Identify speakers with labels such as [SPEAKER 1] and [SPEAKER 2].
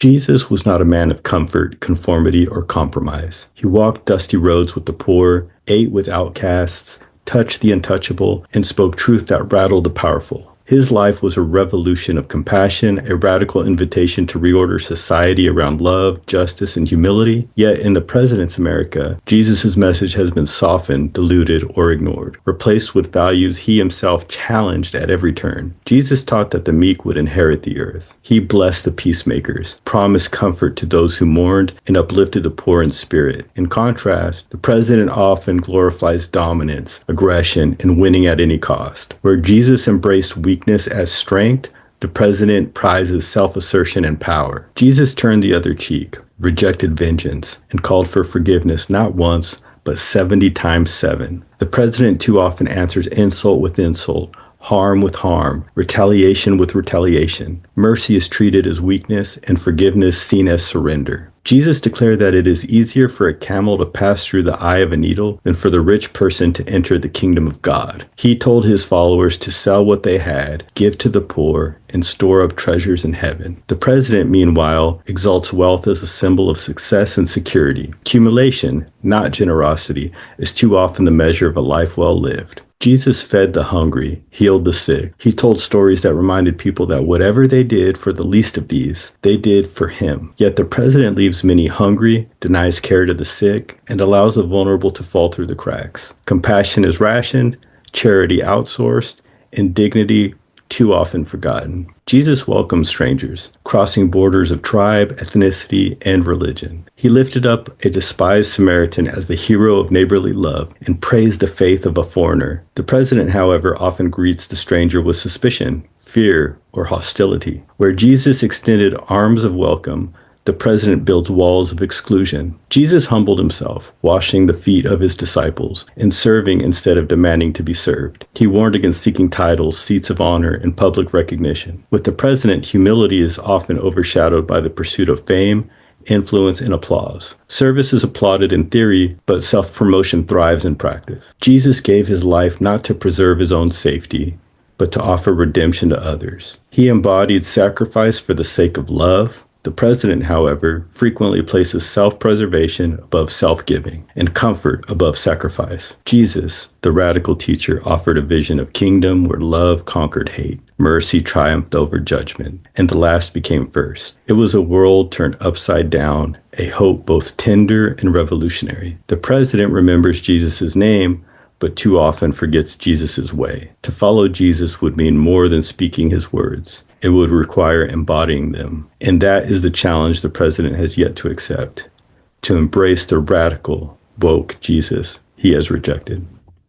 [SPEAKER 1] Jesus was not a man of comfort, conformity, or compromise. He walked dusty roads with the poor, ate with outcasts, touched the untouchable, and spoke truth that rattled the powerful. His life was a revolution of compassion, a radical invitation to reorder society around love, justice, and humility. Yet in the president's America, Jesus' message has been softened, diluted, or ignored, replaced with values he himself challenged at every turn. Jesus taught that the meek would inherit the earth. He blessed the peacemakers, promised comfort to those who mourned, and uplifted the poor in spirit. In contrast, the president often glorifies dominance, aggression, and winning at any cost. Where Jesus embraced weakness as strength, the president prizes self-assertion and power. Jesus turned the other cheek, rejected vengeance, and called for forgiveness not once, but 70 times 7. The president too often answers insult with insult, harm with harm, retaliation with retaliation. Mercy is treated as weakness and forgiveness seen as surrender. Jesus declared that it is easier for a camel to pass through the eye of a needle than for the rich person to enter the kingdom of God. He told his followers to sell what they had, give to the poor, and store up treasures in heaven. The president, meanwhile, exalts wealth as a symbol of success and security. Accumulation, not generosity, is too often the measure of a life well lived. Jesus fed the hungry, healed the sick. He told stories that reminded people that whatever they did for the least of these, they did for him. Yet the president leaves many hungry, denies care to the sick, and allows the vulnerable to fall through the cracks. Compassion is rationed, charity outsourced, and dignity too often forgotten. Jesus welcomed strangers, crossing borders of tribe, ethnicity, and religion. He lifted up a despised Samaritan as the hero of neighborly love and praised the faith of a foreigner. The president, however, often greets the stranger with suspicion, fear, or hostility. Where Jesus extended arms of welcome, the president builds walls of exclusion. Jesus humbled himself, washing the feet of his disciples and serving instead of demanding to be served. He warned against seeking titles, seats of honor, and public recognition. With the president, humility is often overshadowed by the pursuit of fame, influence, and applause. Service is applauded in theory, but self-promotion thrives in practice. Jesus gave his life not to preserve his own safety, but to offer redemption to others. He embodied sacrifice for the sake of love. The president, however, frequently places self-preservation above self-giving and comfort above sacrifice. Jesus, the radical teacher, offered a vision of kingdom where love conquered hate, mercy triumphed over judgment, and the last became first. It was a world turned upside down, a hope both tender and revolutionary. The president remembers Jesus' name, but too often forgets Jesus' way. To follow Jesus would mean more than speaking his words. It would require embodying them. And that is the challenge the president has yet to accept, to embrace the radical, woke Jesus he has rejected.